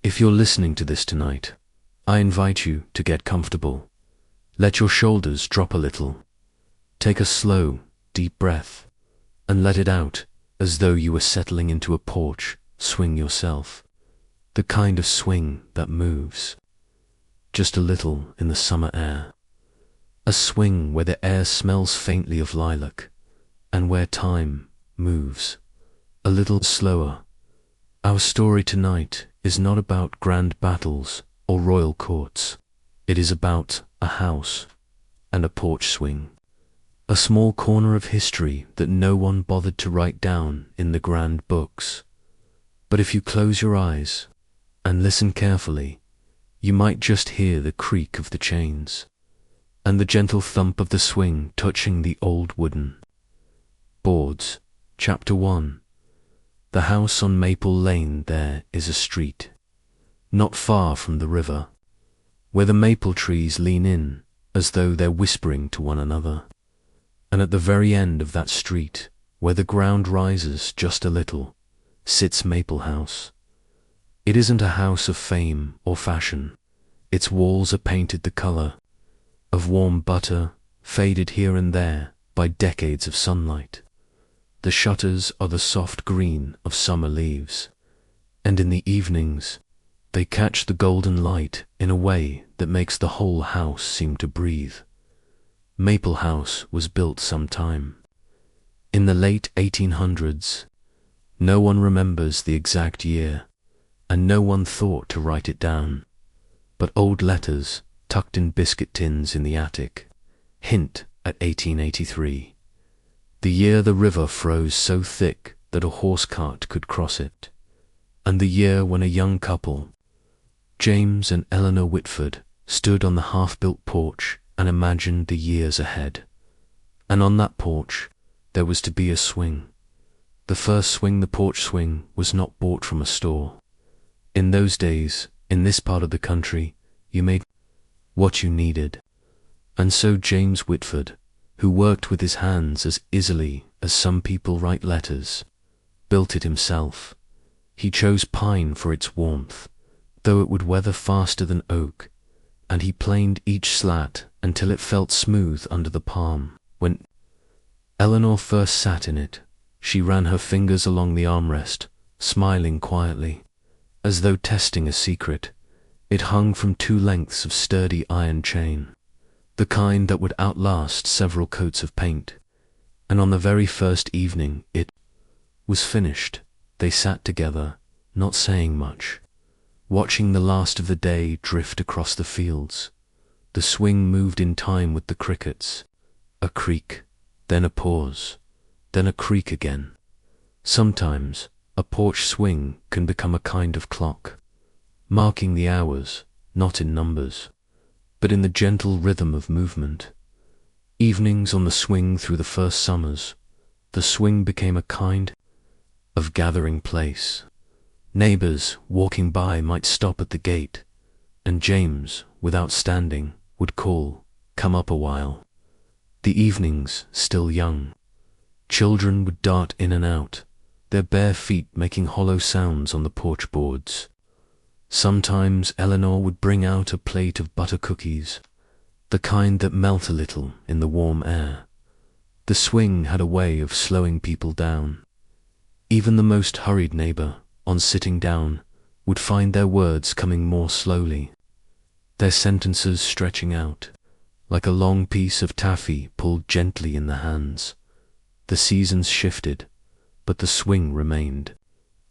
If you're listening to this tonight, I invite you to get comfortable. Let your shoulders drop a little. Take a slow, deep breath and let it out as though you were settling into a porch swing yourself. The kind of swing that moves just a little in the summer air. A swing where the air smells faintly of lilac and where time moves a little slower. Our story tonight is not about grand battles or royal courts. It is about a house and a porch swing. A small corner of history that no one bothered to write down in the grand books. But if you close your eyes and listen carefully, you might just hear the creak of the chains and the gentle thump of the swing touching the old wooden boards. Chapter 1. The house on Maple Lane. There is a street, not far from the river, where the maple trees lean in as though they're whispering to one another. And at the very end of that street, where the ground rises just a little, sits Maple House. It isn't a house of fame or fashion. Its walls are painted the color of warm butter, faded here and there by decades of sunlight. The shutters are the soft green of summer leaves, and in the evenings they catch the golden light in a way that makes the whole house seem to breathe. Maple House was built sometime in the late 1800s. No one remembers the exact year, and no one thought to write it down. But old letters tucked in biscuit tins in the attic hint at 1883. The year the river froze so thick that a horse cart could cross it, and the year when a young couple, James and Eleanor Whitford, stood on the half-built porch and imagined the years ahead. And on that porch there was to be a swing. The first swing, the porch swing, was not bought from a store. In those days, in this part of the country, you made what you needed. And so James Whitford, who worked with his hands as easily as some people write letters, built it himself. He chose pine for its warmth, though it would weather faster than oak, and he planed each slat until it felt smooth under the palm. When Eleanor first sat in it, she ran her fingers along the armrest, smiling quietly, as though testing a secret. It hung from 2 lengths of sturdy iron chain, the kind that would outlast several coats of paint. And on the very first evening it was finished, they sat together, not saying much, watching the last of the day drift across the fields. The swing moved in time with the crickets. A creak, then a pause, then a creak again. Sometimes a porch swing can become a kind of clock, marking the hours, not in numbers, but in the gentle rhythm of movement. Evenings on the swing through the first summers, the swing became a kind of gathering place. Neighbors walking by might stop at the gate, and James, without standing, would call, "Come up a while." The evenings, still young, children would dart in and out, their bare feet making hollow sounds on the porch boards. Sometimes Eleanor would bring out a plate of butter cookies, the kind that melt a little in the warm air. The swing had a way of slowing people down. Even the most hurried neighbor, on sitting down, would find their words coming more slowly, their sentences stretching out, like a long piece of taffy pulled gently in the hands. The seasons shifted, but the swing remained.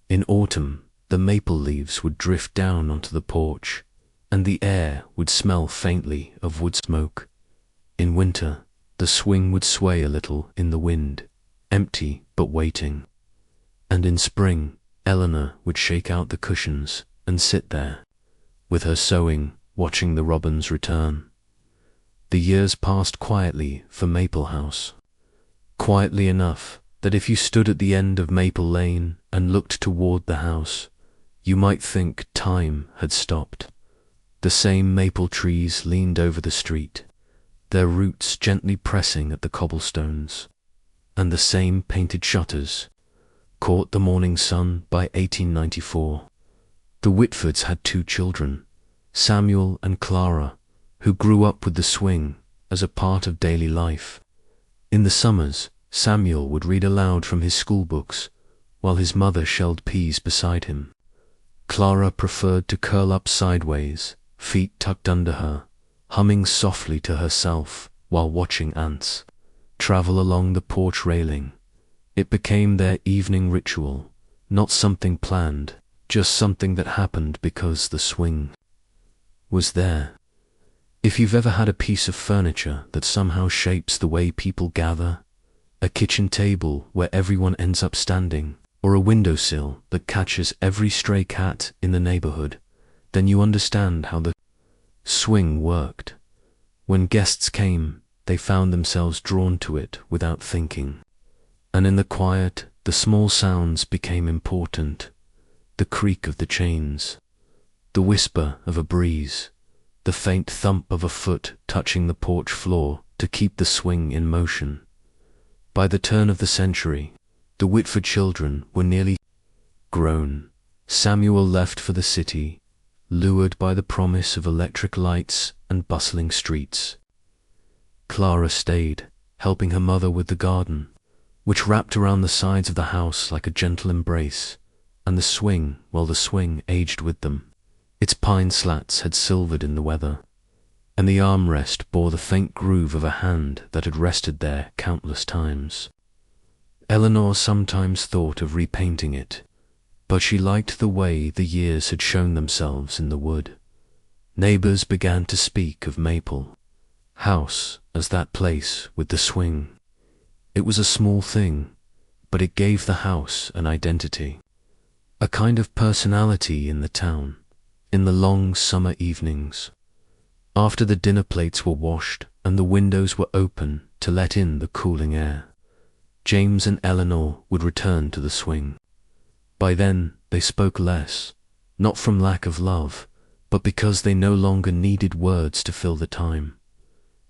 In autumn, the maple leaves would drift down onto the porch, and the air would smell faintly of wood smoke. In winter, the swing would sway a little in the wind, empty but waiting. And in spring, Eleanor would shake out the cushions and sit there, with her sewing, watching the robins return. The years passed quietly for Maple House, quietly enough that if you stood at the end of Maple Lane and looked toward the house, you might think time had stopped. The same maple trees leaned over the street, their roots gently pressing at the cobblestones, and the same painted shutters caught the morning sun by 1894. The Whitfords had 2 children, Samuel and Clara, who grew up with the swing as a part of daily life. In the summers, Samuel would read aloud from his school books, while his mother shelled peas beside him. Clara preferred to curl up sideways, feet tucked under her, humming softly to herself while watching ants travel along the porch railing. It became their evening ritual, not something planned, just something that happened because the swing was there. If you've ever had a piece of furniture that somehow shapes the way people gather, a kitchen table where everyone ends up standing, or a windowsill that catches every stray cat in the neighborhood, then you understand how the swing worked. When guests came, they found themselves drawn to it without thinking. And in the quiet, the small sounds became important. The creak of the chains, the whisper of a breeze, the faint thump of a foot touching the porch floor to keep the swing in motion. By the turn of the century, the Whitford children were nearly grown. Samuel left for the city, lured by the promise of electric lights and bustling streets. Clara stayed, helping her mother with the garden, which wrapped around the sides of the house like a gentle embrace, and the swing, well, the swing aged with them. Its pine slats had silvered in the weather, and the armrest bore the faint groove of a hand that had rested there countless times. Eleanor sometimes thought of repainting it, but she liked the way the years had shown themselves in the wood. Neighbors began to speak of Maple House as that place with the swing. It was a small thing, but it gave the house an identity, a kind of personality in the town. In the long summer evenings, after the dinner plates were washed and the windows were open to let in the cooling air, James and Eleanor would return to the swing. By then, they spoke less, not from lack of love, but because they no longer needed words to fill the time.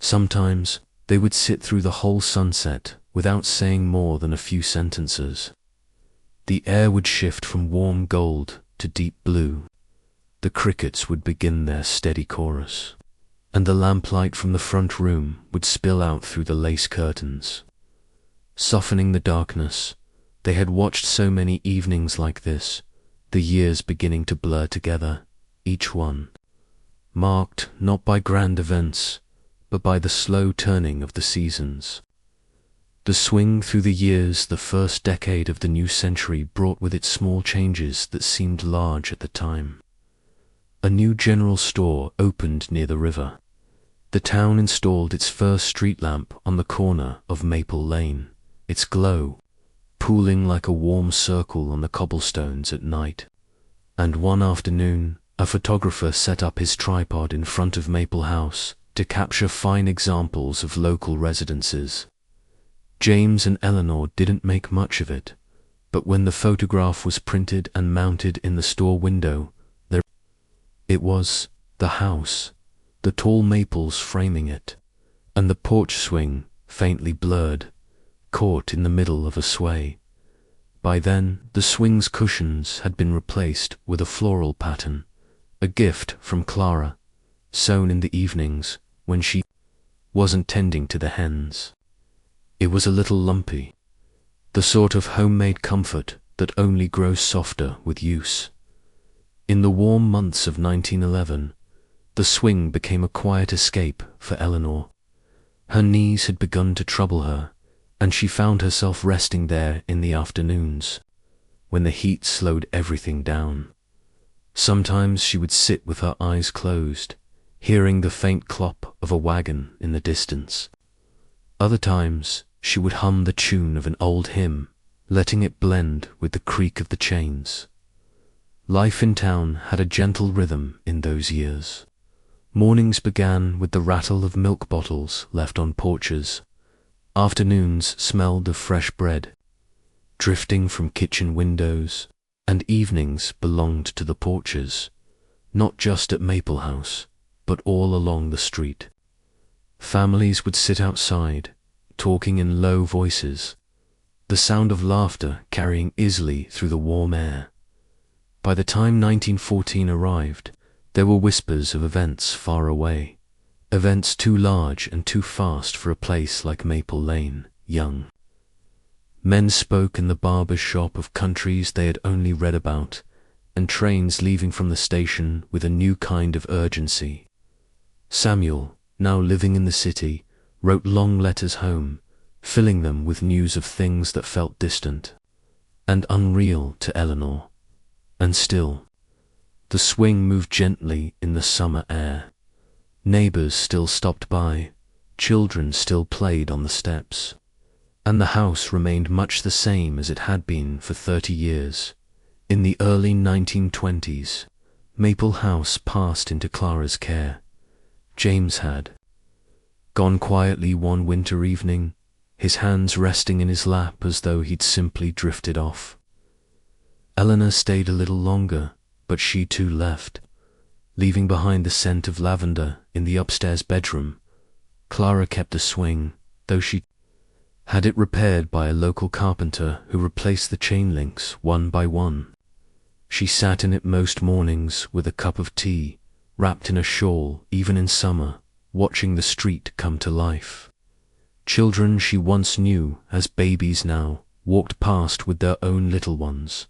Sometimes, they would sit through the whole sunset without saying more than a few sentences. The air would shift from warm gold to deep blue. The crickets would begin their steady chorus, and the lamplight from the front room would spill out through the lace curtains, softening the darkness. They had watched so many evenings like this, the years beginning to blur together, each one marked not by grand events, but by the slow turning of the seasons. The swing through the years, the first decade of the new century, brought with it small changes that seemed large at the time. A new general store opened near the river. The town installed its first street lamp on the corner of Maple Lane, its glow pooling like a warm circle on the cobblestones at night. And one afternoon, a photographer set up his tripod in front of Maple House to capture fine examples of local residences. James and Eleanor didn't make much of it, but when the photograph was printed and mounted in the store window, it was the house, the tall maples framing it, and the porch swing, faintly blurred, caught in the middle of a sway. By then, the swing's cushions had been replaced with a floral pattern, a gift from Clara, sewn in the evenings when she wasn't tending to the hens. It was a little lumpy, the sort of homemade comfort that only grows softer with use. In the warm months of 1911, the swing became a quiet escape for Eleanor. Her knees had begun to trouble her, and she found herself resting there in the afternoons, when the heat slowed everything down. Sometimes she would sit with her eyes closed, hearing the faint clop of a wagon in the distance. Other times, she would hum the tune of an old hymn, letting it blend with the creak of the chains. Life in town had a gentle rhythm in those years. Mornings began with the rattle of milk bottles left on porches. Afternoons smelled of fresh bread, drifting from kitchen windows, and evenings belonged to the porches, not just at Maple House, but all along the street. Families would sit outside, talking in low voices, the sound of laughter carrying easily through the warm air. By the time 1914 arrived, there were whispers of events far away, events too large and too fast for a place like Maple Lane. Young men spoke in the barber's shop of countries they had only read about, and trains leaving from the station with a new kind of urgency. Samuel, now living in the city, wrote long letters home, filling them with news of things that felt distant and unreal to Eleanor. And still, the swing moved gently in the summer air. Neighbors still stopped by, children still played on the steps, and the house remained much the same as it had been for 30 years. In the early 1920s, Maple House passed into Clara's care. James had gone quietly one winter evening, his hands resting in his lap as though he'd simply drifted off. Eleanor stayed a little longer, but she too left, leaving behind the scent of lavender in the upstairs bedroom. Clara kept the swing, though she had it repaired by a local carpenter who replaced the chain links one by one. She sat in it most mornings with a cup of tea, wrapped in a shawl even in summer, watching the street come to life. Children she once knew as babies now walked past with their own little ones,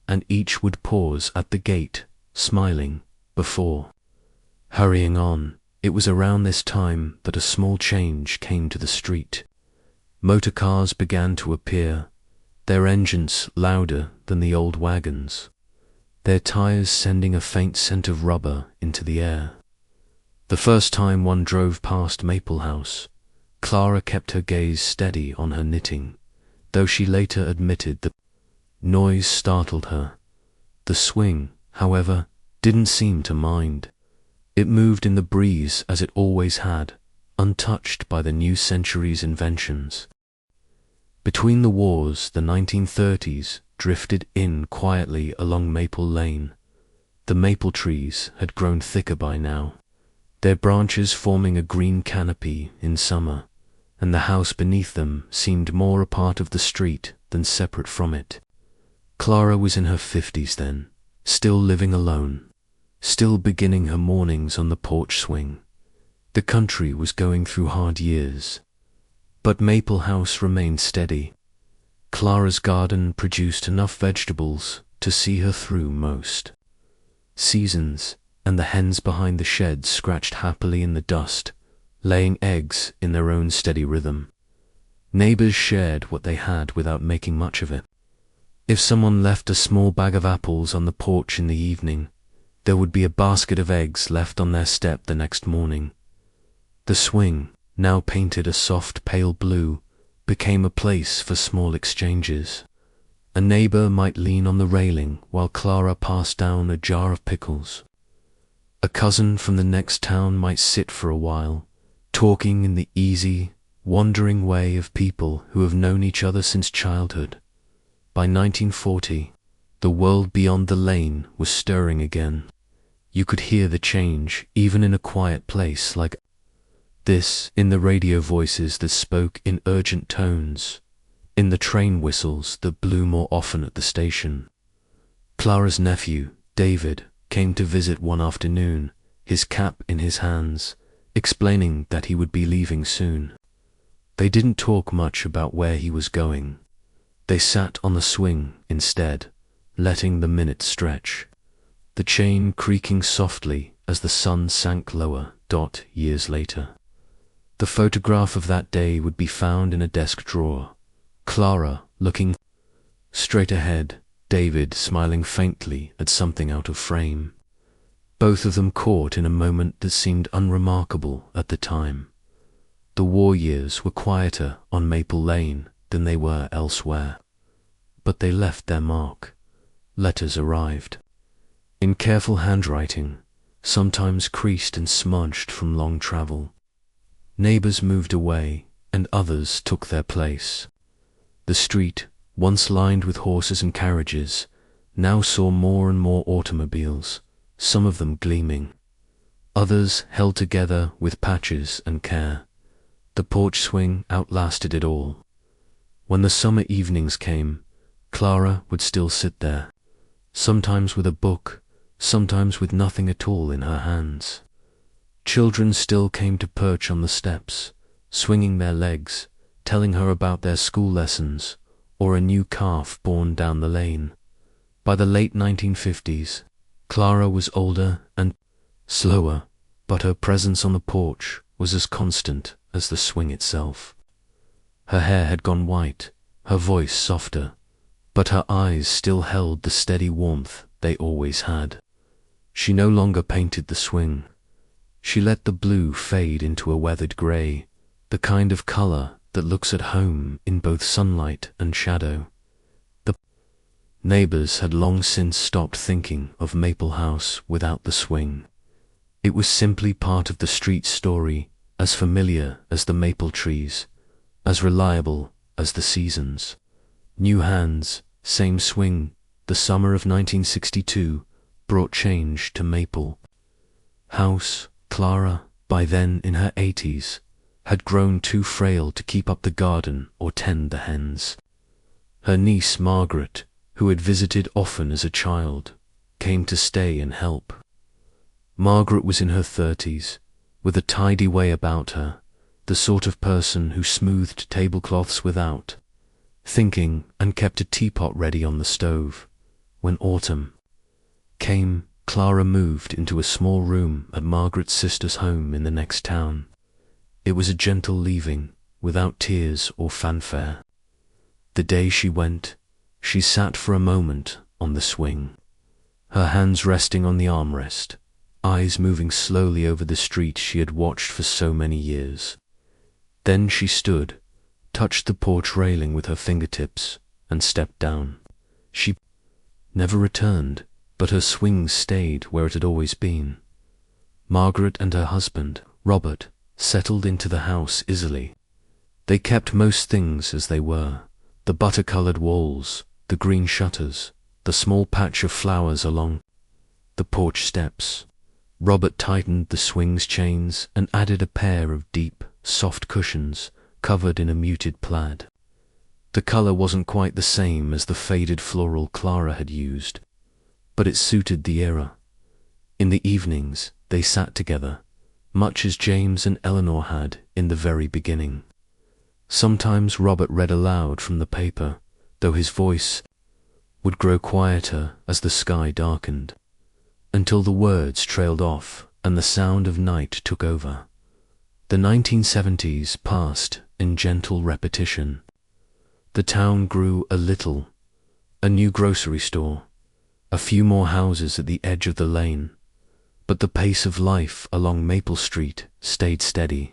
and each would pause at the gate, smiling, before hurrying on. It was around this time that a small change came to the street. Motor cars began to appear, their engines louder than the old wagons, their tires sending a faint scent of rubber into the air. The first time one drove past Maple House, Clara kept her gaze steady on her knitting, though she later admitted the noise startled her. The swing, however, didn't seem to mind. It moved in the breeze as it always had, untouched by the new century's inventions. Between the wars, the 1930s drifted in quietly along Maple Lane. The maple trees had grown thicker by now, their branches forming a green canopy in summer, and the house beneath them seemed more a part of the street than separate from it. Clara was in her 50s then, still living alone, still beginning her mornings on the porch swing. The country was going through hard years, but Maple House remained steady. Clara's garden produced enough vegetables to see her through most seasons, and the hens behind the sheds scratched happily in the dust, laying eggs in their own steady rhythm. Neighbors shared what they had without making much of it. If someone left a small bag of apples on the porch in the evening, there would be a basket of eggs left on their step the next morning. The swing, now painted a soft pale blue, became a place for small exchanges. A neighbor might lean on the railing while Clara passed down a jar of pickles. A cousin from the next town might sit for a while, talking in the easy, wandering way of people who have known each other since childhood. By 1940, the world beyond the lane was stirring again. You could hear the change even in a quiet place like this, in the radio voices that spoke in urgent tones, in the train whistles that blew more often at the station. Clara's nephew, David, came to visit one afternoon, his cap in his hands, explaining that he would be leaving soon. They didn't talk much about where he was going. They sat on the swing instead, letting the minutes stretch, the chain creaking softly as the sun sank lower. Years later, the photograph of that day would be found in a desk drawer. Clara looking straight ahead, David smiling faintly at something out of frame. Both of them caught in a moment that seemed unremarkable at the time. The war years were quieter on Maple Lane than they were elsewhere, but they left their mark. Letters arrived, in careful handwriting, sometimes creased and smudged from long travel. Neighbors moved away, and others took their place. The street, once lined with horses and carriages, now saw more and more automobiles, some of them gleaming, others held together with patches and care. The porch swing outlasted it all. When the summer evenings came, Clara would still sit there, sometimes with a book, sometimes with nothing at all in her hands. Children still came to perch on the steps, swinging their legs, telling her about their school lessons, or a new calf born down the lane. By the late 1950s, Clara was older and slower, but her presence on the porch was as constant as the swing itself. Her hair had gone white, her voice softer, but her eyes still held the steady warmth they always had. She no longer painted the swing. She let the blue fade into a weathered grey, the kind of colour that looks at home in both sunlight and shadow. The neighbours had long since stopped thinking of Maple House without the swing. It was simply part of the street's story, as familiar as the maple trees, as reliable as the seasons. New hands, same swing. The summer of 1962 brought change to Maple House. Clara, by then in her 80s, had grown too frail to keep up the garden or tend the hens. Her niece Margaret, who had visited often as a child, came to stay and help. Margaret was in her 30s, with a tidy way about her, the sort of person who smoothed tablecloths without thinking and kept a teapot ready on the stove. When autumn came, Clara moved into a small room at Margaret's sister's home in the next town. It was a gentle leaving, without tears or fanfare. The day she went, she sat for a moment on the swing, her hands resting on the armrest, eyes moving slowly over the street she had watched for so many years. Then she stood, touched the porch railing with her fingertips, and stepped down. She never returned, but her swing stayed where it had always been. Margaret and her husband, Robert, settled into the house easily. They kept most things as they were: the butter-coloured walls, the green shutters, the small patch of flowers along the porch steps. Robert tightened the swing's chains and added a pair of deep, soft cushions covered in a muted plaid. The colour wasn't quite the same as the faded floral Clara had used, but it suited the era. In the evenings, they sat together, much as James and Eleanor had in the very beginning. Sometimes Robert read aloud from the paper, though his voice would grow quieter as the sky darkened, until the words trailed off and the sound of night took over. The 1970s passed in gentle repetition. The town grew a little, a new grocery store, a few more houses at the edge of the lane, but the pace of life along Maple Street stayed steady.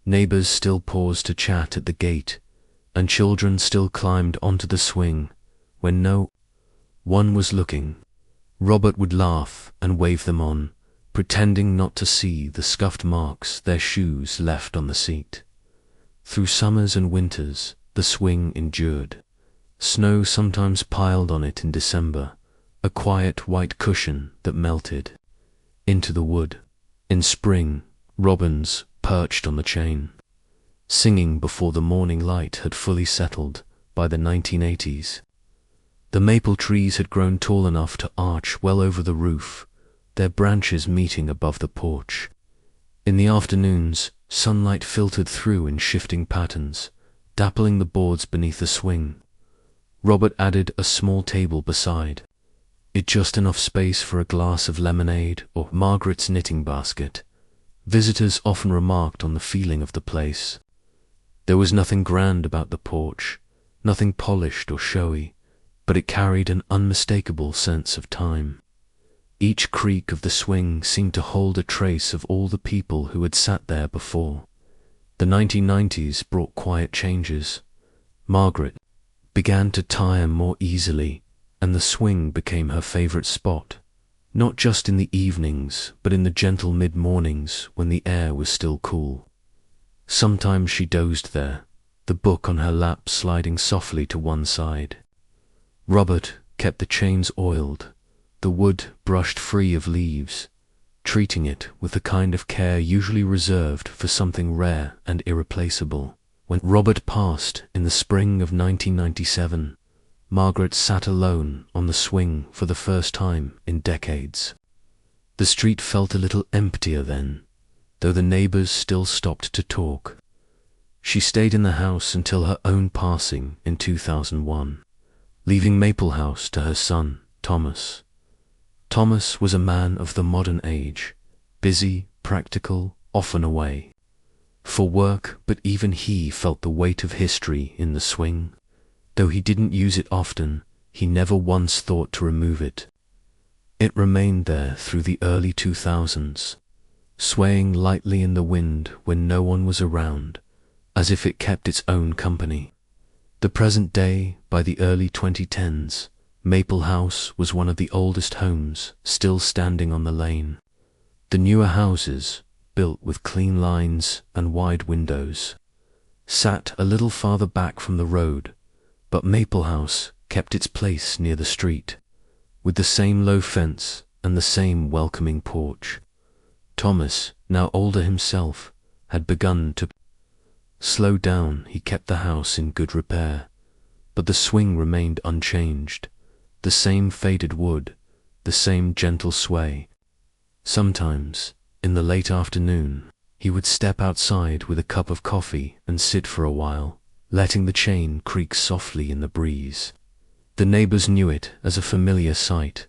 Neighbours still paused to chat at the gate, and children still climbed onto the swing when no one was looking. Robert would laugh and wave them on, pretending not to see the scuffed marks their shoes left on the seat. Through summers and winters, the swing endured. Snow sometimes piled on it in December, a quiet white cushion that melted into the wood. In spring, robins perched on the chain, singing before the morning light had fully settled by the 1980s. The maple trees had grown tall enough to arch well over the roof, their branches meeting above the porch. In the afternoons, sunlight filtered through in shifting patterns, dappling the boards beneath the swing. Robert added a small table beside it, just enough space for a glass of lemonade or Margaret's knitting basket. Visitors often remarked on the feeling of the place. There was nothing grand about the porch, nothing polished or showy, but it carried an unmistakable sense of time. Each creak of the swing seemed to hold a trace of all the people who had sat there before. The 1990s brought quiet changes. Margaret began to tire more easily, and the swing became her favourite spot, not just in the evenings, but in the gentle mid-mornings when the air was still cool. Sometimes she dozed there, the book on her lap sliding softly to one side. Robert kept the chains oiled, the wood brushed free of leaves, treating it with the kind of care usually reserved for something rare and irreplaceable. When Robert passed in the spring of 1997, Margaret sat alone on the swing for the first time in decades. The street felt a little emptier then, though the neighbors still stopped to talk. She stayed in the house until her own passing in 2001, leaving Maple House to her son, Thomas. Thomas was a man of the modern age, busy, practical, often away for work, but even he felt the weight of history in the swing. Though he didn't use it often, he never once thought to remove it. It remained there through the early 2000s, swaying lightly in the wind when no one was around, as if it kept its own company. The present day, by the early 2010s, Maple House was one of the oldest homes still standing on the lane. The newer houses, built with clean lines and wide windows, sat a little farther back from the road, but Maple House kept its place near the street, with the same low fence and the same welcoming porch. Thomas, now older himself, had begun to slow down. He kept the house in good repair, but the swing remained unchanged, the same faded wood, the same gentle sway. Sometimes, in the late afternoon, he would step outside with a cup of coffee and sit for a while, letting the chain creak softly in the breeze. The neighbors knew it as a familiar sight.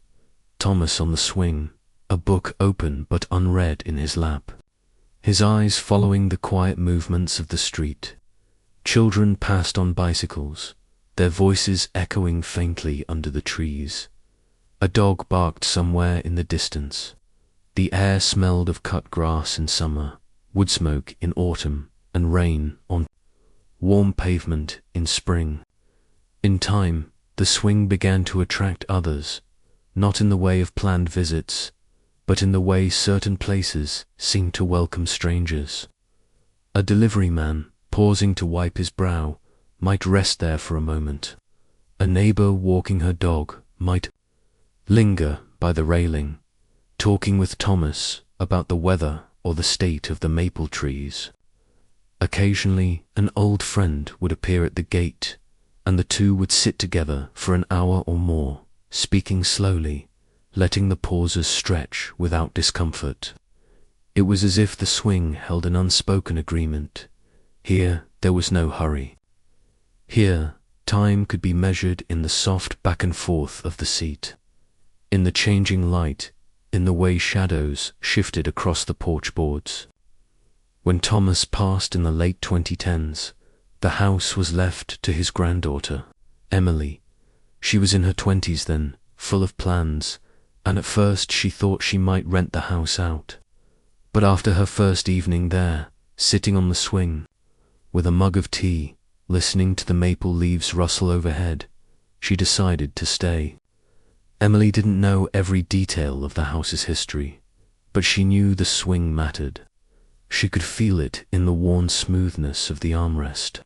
Thomas on the swing, a book open but unread in his lap, his eyes following the quiet movements of the street. Children passed on bicycles, their voices echoing faintly under the trees. A dog barked somewhere in the distance. The air smelled of cut grass in summer, wood smoke in autumn, and rain on warm pavement in spring. In time, the swing began to attract others, not in the way of planned visits, but in the way certain places seemed to welcome strangers. A delivery man, pausing to wipe his brow, might rest there for a moment. A neighbor walking her dog might linger by the railing, talking with Thomas about the weather or the state of the maple trees. Occasionally, an old friend would appear at the gate, and the two would sit together for an hour or more, speaking slowly, letting the pauses stretch without discomfort. It was as if the swing held an unspoken agreement. Here there was no hurry. Here, time could be measured in the soft back and forth of the seat, in the changing light, in the way shadows shifted across the porch boards. When Thomas passed in the late 2010s, the house was left to his granddaughter, Emily. She was in her 20s then, full of plans, and at first she thought she might rent the house out. But after her first evening there, sitting on the swing, with a mug of tea, listening to the maple leaves rustle overhead, she decided to stay. Emily didn't know every detail of the house's history, but she knew the swing mattered. She could feel it in the worn smoothness of the armrest,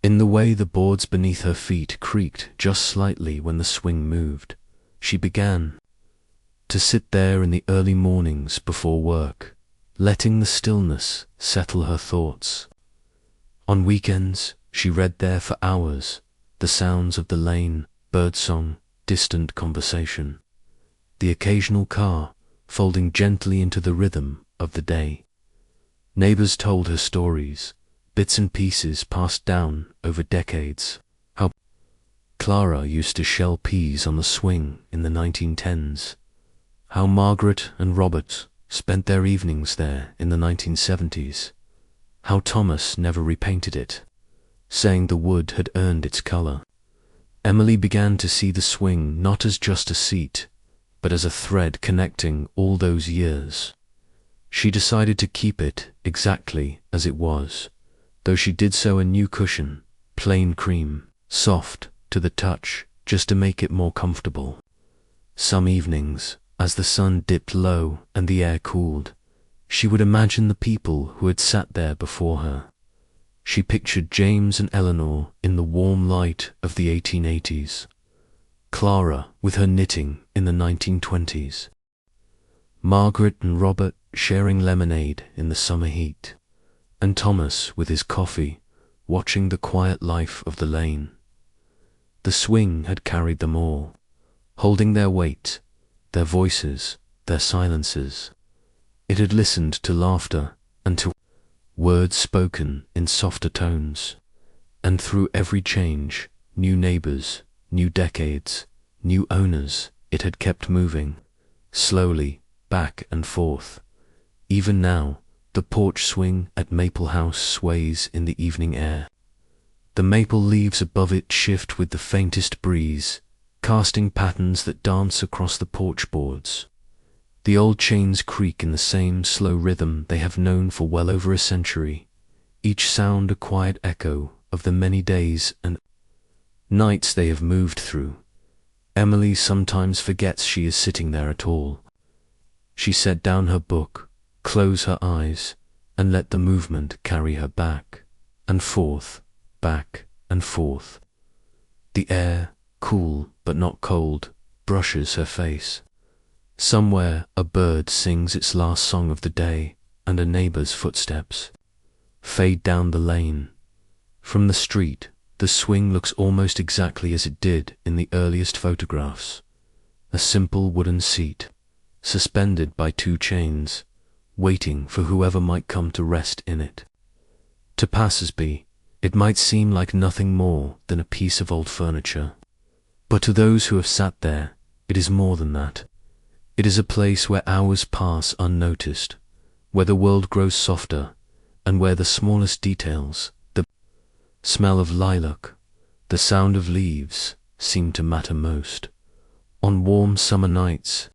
in the way the boards beneath her feet creaked just slightly when the swing moved. She began to sit there in the early mornings before work, letting the stillness settle her thoughts. On weekends, she read there for hours, the sounds of the lane, birdsong, distant conversation, the occasional car folding gently into the rhythm of the day. Neighbors told her stories, bits and pieces passed down over decades. How Clara used to shell peas on the swing in the 1910s. How Margaret and Robert spent their evenings there in the 1970s. How Thomas never repainted it, saying the wood had earned its color. Emily began to see the swing not as just a seat, but as a thread connecting all those years. She decided to keep it exactly as it was, though she did so a new cushion, plain cream, soft to the touch, just to make it more comfortable. Some evenings, as the sun dipped low and the air cooled, she would imagine the people who had sat there before her. She pictured James and Eleanor in the warm light of the 1880s, Clara with her knitting in the 1920s, Margaret and Robert sharing lemonade in the summer heat, and Thomas with his coffee, watching the quiet life of the lane. The swing had carried them all, holding their weight, their voices, their silences. It had listened to laughter and to words spoken in softer tones. And through every change, new neighbors, new decades, new owners, it had kept moving, slowly, back and forth. Even now, the porch swing at Maple House sways in the evening air. The maple leaves above it shift with the faintest breeze, casting patterns that dance across the porch boards. The old chains creak in the same slow rhythm they have known for well over a century, each sound a quiet echo of the many days and nights they have moved through. Emily sometimes forgets she is sitting there at all. She set down her book, closed her eyes, and let the movement carry her back and forth, back and forth. The air, cool but not cold, brushes her face. Somewhere a bird sings its last song of the day, and a neighbor's footsteps fade down the lane. From the street, the swing looks almost exactly as it did in the earliest photographs. A simple wooden seat, suspended by two chains, waiting for whoever might come to rest in it. To passers-by, it might seem like nothing more than a piece of old furniture. But to those who have sat there, it is more than that. It is a place where hours pass unnoticed, where the world grows softer, and where the smallest details, the smell of lilac, the sound of leaves, seem to matter most. On warm summer nights,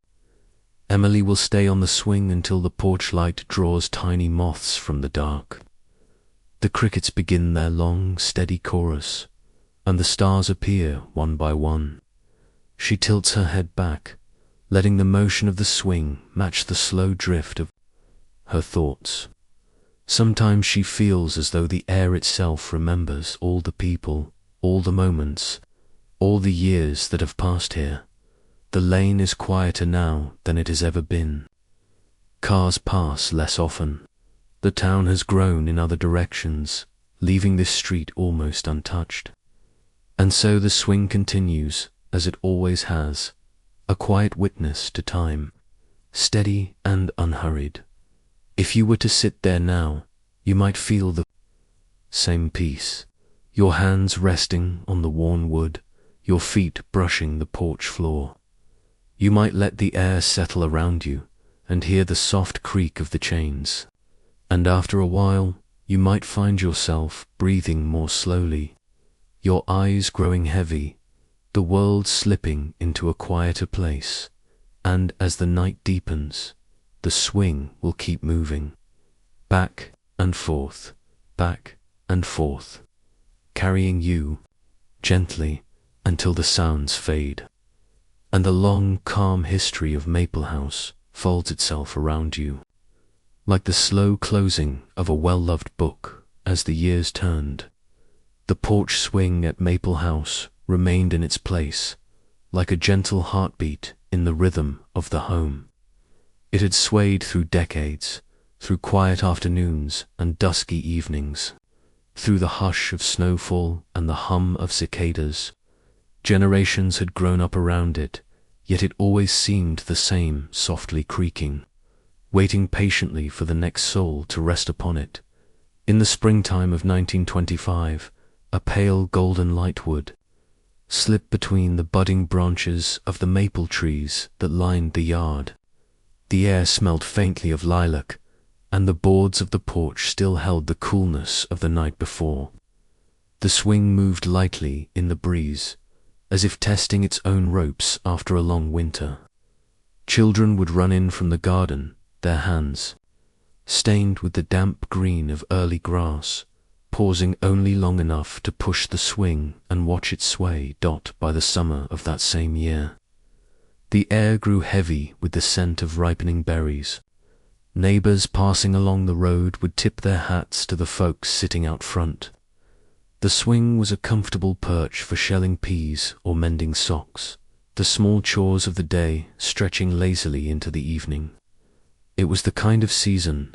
Emily will stay on the swing until the porch light draws tiny moths from the dark. The crickets begin their long, steady chorus, and the stars appear one by one. She tilts her head back, letting the motion of the swing match the slow drift of her thoughts. Sometimes she feels as though the air itself remembers all the people, all the moments, all the years that have passed here. The lane is quieter now than it has ever been. Cars pass less often. The town has grown in other directions, leaving this street almost untouched. And so the swing continues, as it always has, a quiet witness to time, steady and unhurried. If you were to sit there now, you might feel the same peace, your hands resting on the worn wood, your feet brushing the porch floor. You might let the air settle around you and hear the soft creak of the chains. And after a while, you might find yourself breathing more slowly, your eyes growing heavy, the world slipping into a quieter place. And as the night deepens, the swing will keep moving, back and forth, carrying you gently until the sounds fade, and the long, calm history of Maple House folds itself around you, like the slow closing of a well-loved book. As the years turned, the porch swing at Maple House remained in its place, like a gentle heartbeat in the rhythm of the home. It had swayed through decades, through quiet afternoons and dusky evenings, through the hush of snowfall and the hum of cicadas. Generations had grown up around it, yet it always seemed the same, softly creaking, waiting patiently for the next soul to rest upon it. In the springtime of 1925, a pale golden light would slip between the budding branches of the maple trees that lined the yard. The air smelled faintly of lilac, and the boards of the porch still held the coolness of the night before. The swing moved lightly in the breeze, as if testing its own ropes after a long winter. Children would run in from the garden, their hands stained with the damp green of early grass, pausing only long enough to push the swing and watch it sway. By the summer of that same year, the air grew heavy with the scent of ripening berries. Neighbors passing along the road would tip their hats to the folks sitting out front. The swing was a comfortable perch for shelling peas or mending socks, the small chores of the day stretching lazily into the evening. It was the kind of season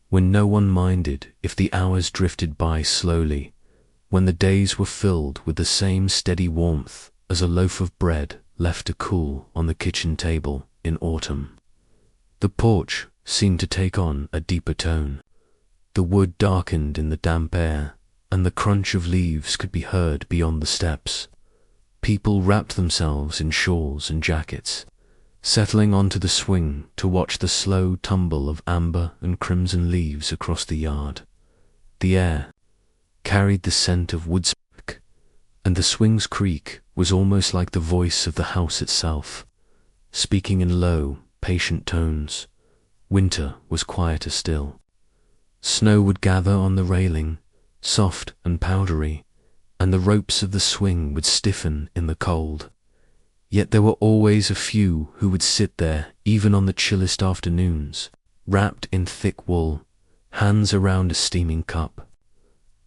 when no one minded if the hours drifted by slowly, when the days were filled with the same steady warmth as a loaf of bread left to cool on the kitchen table in autumn. The porch seemed to take on a deeper tone. The wood darkened in the damp air, and the crunch of leaves could be heard beyond the steps. People wrapped themselves in shawls and jackets, settling onto the swing to watch the slow tumble of amber and crimson leaves across the yard. The air carried the scent of wood smoke, and the swing's creak was almost like the voice of the house itself, speaking in low, patient tones. Winter was quieter still. Snow would gather on the railing, soft and powdery, and the ropes of the swing would stiffen in the cold. Yet there were always a few who would sit there even on the chillest afternoons, wrapped in thick wool, hands around a steaming cup.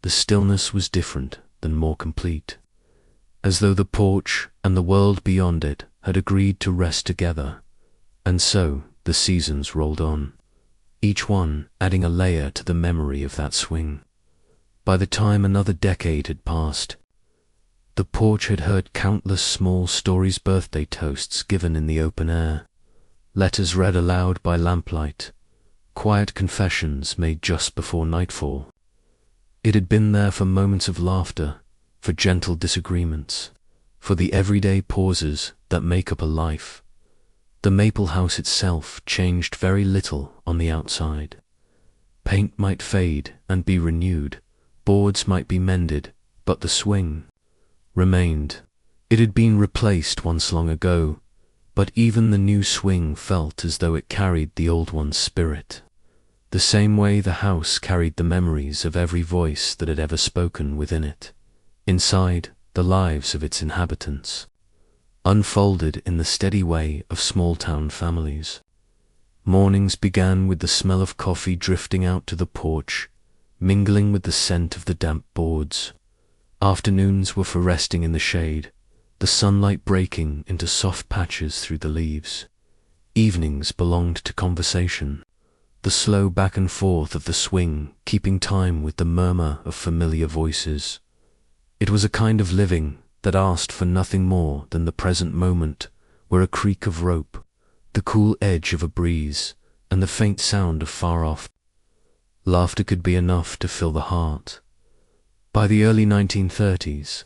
The stillness was different than more complete, as though the porch and the world beyond it had agreed to rest together. And so the seasons rolled on, each one adding a layer to the memory of that swing. By the time another decade had passed, the porch had heard countless small stories, birthday toasts given in the open air, letters read aloud by lamplight, quiet confessions made just before nightfall. It had been there for moments of laughter, for gentle disagreements, for the everyday pauses that make up a life. The maple house itself changed very little on the outside. Paint might fade and be renewed, boards might be mended, but the swing remained. It had been replaced once long ago, but even the new swing felt as though it carried the old one's spirit, the same way the house carried the memories of every voice that had ever spoken within it, inside the lives of its inhabitants, unfolded in the steady way of small-town families. Mornings began with the smell of coffee drifting out to the porch, mingling with the scent of the damp boards. Afternoons were for resting in the shade, the sunlight breaking into soft patches through the leaves. Evenings belonged to conversation, the slow back and forth of the swing keeping time with the murmur of familiar voices. It was a kind of living that asked for nothing more than the present moment, where a creak of rope, the cool edge of a breeze, and the faint sound of far-off laughter could be enough to fill the heart. By the early 1930s,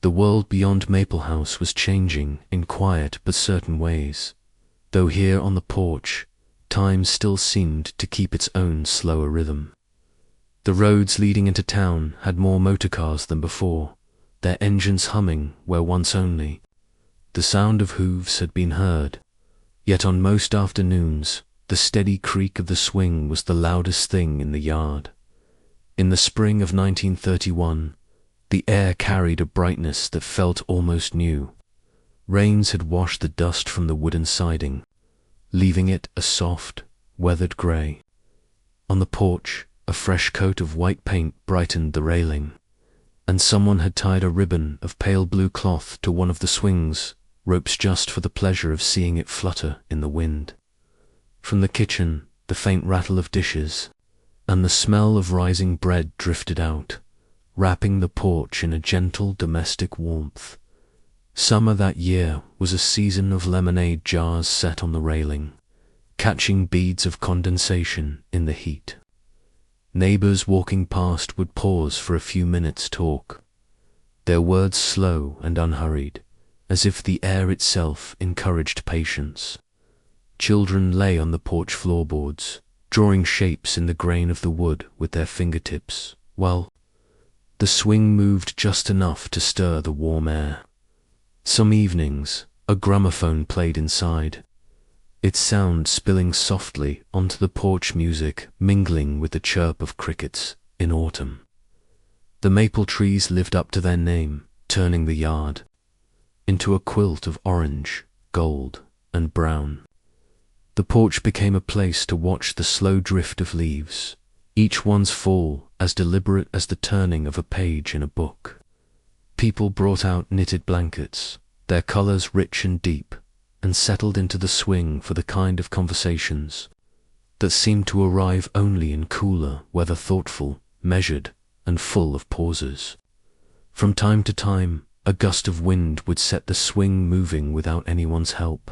the world beyond Maple House was changing in quiet but certain ways, though here on the porch, time still seemed to keep its own slower rhythm. The roads leading into town had more motorcars than before, their engines humming where once only the sound of hooves had been heard. Yet on most afternoons, the steady creak of the swing was the loudest thing in the yard. In the spring of 1931, the air carried a brightness that felt almost new. Rains had washed the dust from the wooden siding, leaving it a soft, weathered grey. On the porch, a fresh coat of white paint brightened the railing, and someone had tied a ribbon of pale blue cloth to one of the swings, ropes just for the pleasure of seeing it flutter in the wind. From the kitchen, the faint rattle of dishes and the smell of rising bread drifted out, wrapping the porch in a gentle domestic warmth. Summer that year was a season of lemonade jars set on the railing, catching beads of condensation in the heat. Neighbors walking past would pause for a few minutes' talk, their words slow and unhurried, as if the air itself encouraged patience. Children lay on the porch floorboards, drawing shapes in the grain of the wood with their fingertips, while the swing moved just enough to stir the warm air. Some evenings, a gramophone played inside, its sound spilling softly onto the porch music, mingling with the chirp of crickets in autumn. The maple trees lived up to their name, turning the yard into a quilt of orange, gold, and brown. The porch became a place to watch the slow drift of leaves, each one's fall as deliberate as the turning of a page in a book. People brought out knitted blankets, their colors rich and deep, and settled into the swing for the kind of conversations that seemed to arrive only in cooler, whether thoughtful, measured, and full of pauses. From time to time, a gust of wind would set the swing moving without anyone's help,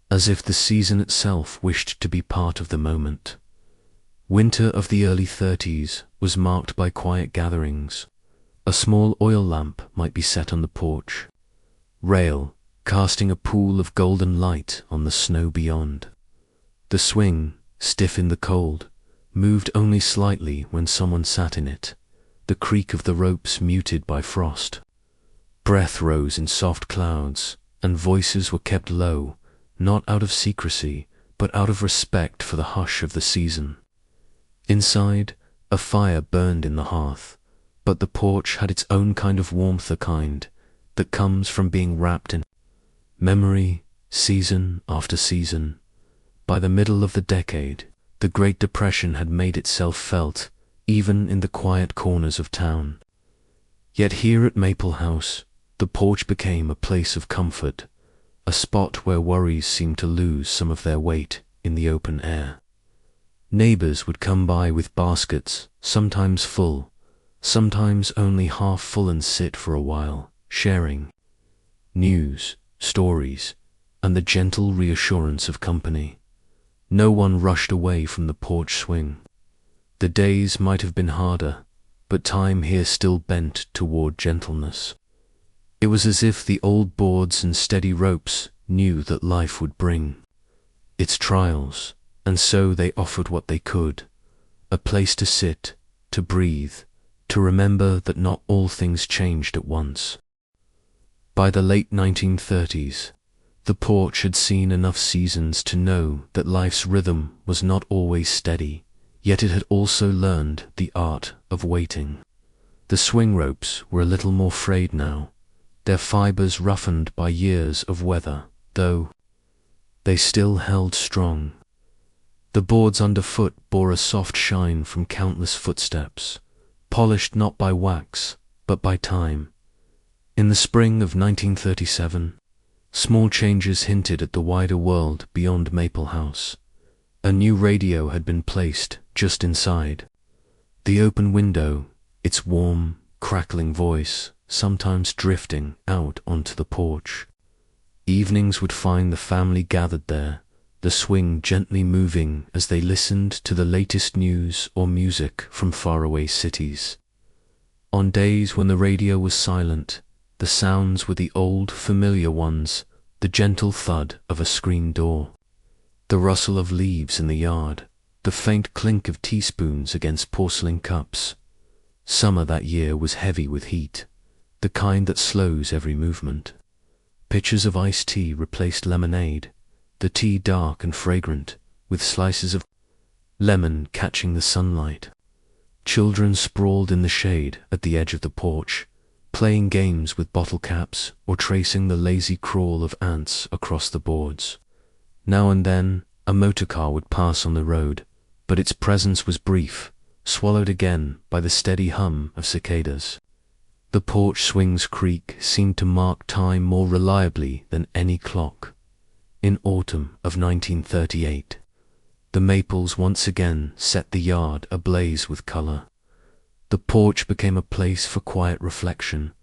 as if the season itself wished to be part of the moment. Winter of the early 30s was marked by quiet gatherings. A small oil lamp might be set on the porch, rail casting a pool of golden light on the snow beyond. The swing, stiff in the cold, moved only slightly when someone sat in it, the creak of the ropes muted by frost. Breath rose in soft clouds, and voices were kept low, not out of secrecy, but out of respect for the hush of the season. Inside, a fire burned in the hearth, but the porch had its own kind of warmth, a kind that comes from being wrapped in memory, season after season. By the middle of the decade, the Great Depression had made itself felt, even in the quiet corners of town. Yet here at Maple House, the porch became a place of comfort, a spot where worries seemed to lose some of their weight in the open air. Neighbors would come by with baskets, sometimes full, sometimes only half full, and sit for a while, sharing news, stories, and the gentle reassurance of company. No one rushed away from the porch swing. The days might have been harder, but time here still bent toward gentleness. It was as if the old boards and steady ropes knew that life would bring its trials, and so they offered what they could, a place to sit, to breathe, to remember that not all things changed at once. By the late 1930s, the porch had seen enough seasons to know that life's rhythm was not always steady, yet it had also learned the art of waiting. The swing ropes were a little more frayed now, their fibers roughened by years of weather, though they still held strong. The boards underfoot bore a soft shine from countless footsteps, polished not by wax, but by time. In the spring of 1937, small changes hinted at the wider world beyond Maple House. A new radio had been placed just inside. The open window, its warm, crackling voice, sometimes drifting out onto the porch. Evenings would find the family gathered there, the swing gently moving as they listened to the latest news or music from faraway cities. On days when the radio was silent, the sounds were the old, familiar ones, the gentle thud of a screen door, the rustle of leaves in the yard, the faint clink of teaspoons against porcelain cups. Summer that year was heavy with heat, the kind that slows every movement. Pitchers of iced tea replaced lemonade, the tea dark and fragrant, with slices of lemon catching the sunlight. Children sprawled in the shade at the edge of the porch, playing games with bottle caps or tracing the lazy crawl of ants across the boards. Now and then, a motor car would pass on the road, but its presence was brief, swallowed again by the steady hum of cicadas. The porch swing's creak seemed to mark time more reliably than any clock. In autumn of 1938, the maples once again set the yard ablaze with color. The porch became a place for quiet reflection,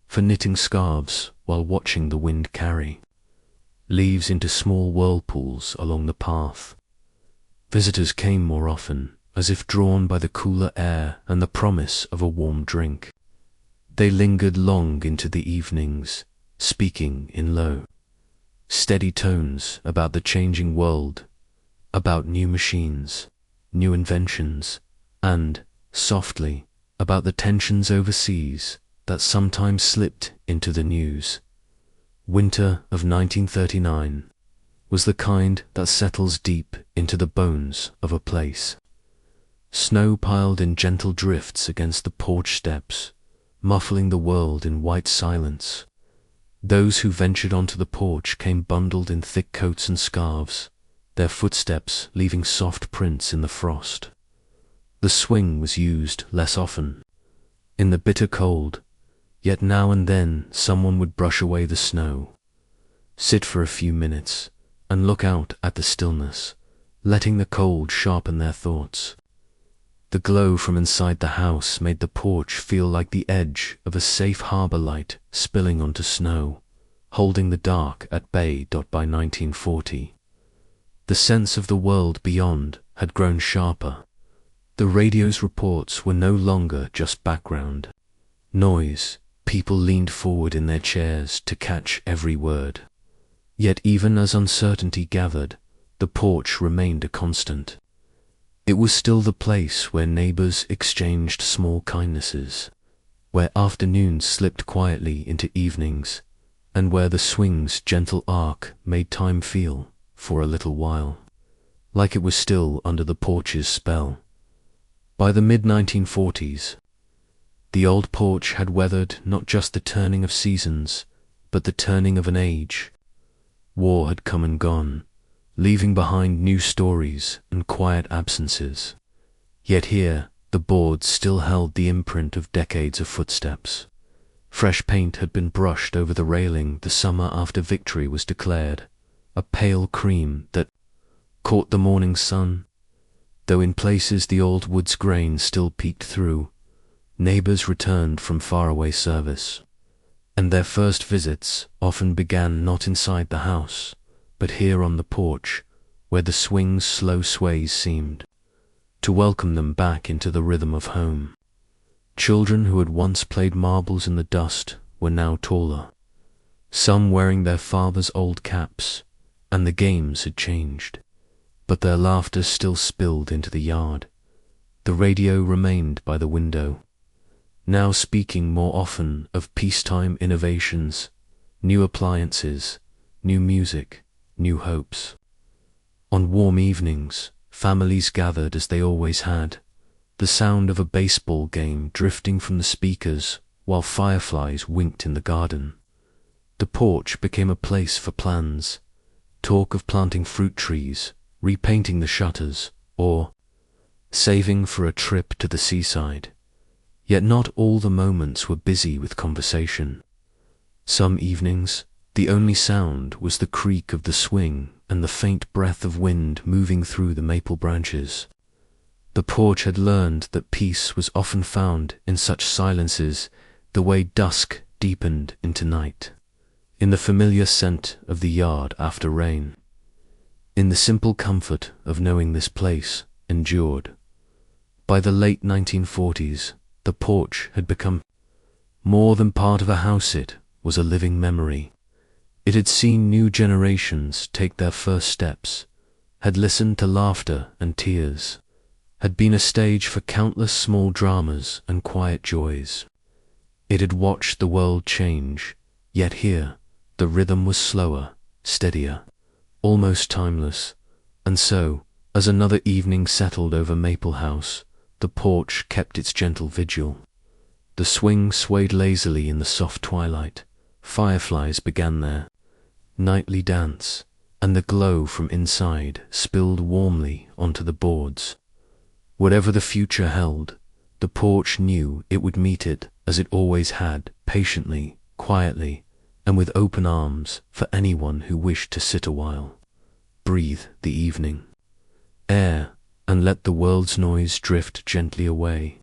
for knitting scarves while watching the wind carry leaves into small whirlpools along the path. Visitors came more often, as if drawn by the cooler air and the promise of a warm drink. They lingered long into the evenings, speaking in low, steady tones about the changing world, about new machines, new inventions, and, softly, about the tensions overseas that sometimes slipped into the news. Winter of 1939 was the kind that settles deep into the bones of a place. Snow piled in gentle drifts against the porch steps, muffling the world in white silence. Those who ventured onto the porch came bundled in thick coats and scarves, their footsteps leaving soft prints in the frost. The swing was used less often, in the bitter cold, yet now and then someone would brush away the snow, sit for a few minutes, and look out at the stillness, letting the cold sharpen their thoughts. The glow from inside the house made the porch feel like the edge of a safe harbor light spilling onto snow, holding the dark at bay. By 1940, the sense of the world beyond had grown sharper. The radio's reports were no longer just background noise. People leaned forward in their chairs to catch every word. Yet even as uncertainty gathered, the porch remained a constant. It was still the place where neighbors exchanged small kindnesses, where afternoons slipped quietly into evenings, and where the swing's gentle arc made time feel, for a little while, like it was still under the porch's spell. By the mid-1940s, the old porch had weathered not just the turning of seasons, but the turning of an age. War had come and gone, leaving behind new stories and quiet absences. Yet here, the boards still held the imprint of decades of footsteps. Fresh paint had been brushed over the railing the summer after victory was declared, a pale cream that caught the morning sun. Though in places the old wood's grain still peeked through, neighbors returned from faraway service, and their first visits often began not inside the house, but here on the porch, where the swing's slow sways seemed to welcome them back into the rhythm of home. Children who had once played marbles in the dust were now taller, some wearing their father's old caps, and the games had changed, but their laughter still spilled into the yard. The radio remained by the window, now speaking more often of peacetime innovations, new appliances, new music, new hopes. On warm evenings, families gathered as they always had, the sound of a baseball game drifting from the speakers while fireflies winked in the garden. The porch became a place for plans, talk of planting fruit trees, repainting the shutters, or saving for a trip to the seaside. Yet not all the moments were busy with conversation. Some evenings, the only sound was the creak of the swing and the faint breath of wind moving through the maple branches. The porch had learned that peace was often found in such silences, the way dusk deepened into night, in the familiar scent of the yard after rain, in the simple comfort of knowing this place endured. By the late 1940s, the porch had become more than part of a house. It was a living memory. It had seen new generations take their first steps, had listened to laughter and tears, had been a stage for countless small dramas and quiet joys. It had watched the world change, yet here, the rhythm was slower, steadier, almost timeless. And so, as another evening settled over Maple House, the porch kept its gentle vigil. The swing swayed lazily in the soft twilight. Fireflies began their nightly dance, and the glow from inside spilled warmly onto the boards. Whatever the future held, the porch knew it would meet it as it always had, patiently, quietly, and with open arms for anyone who wished to sit a while, breathe the evening air, and let the world's noise drift gently away.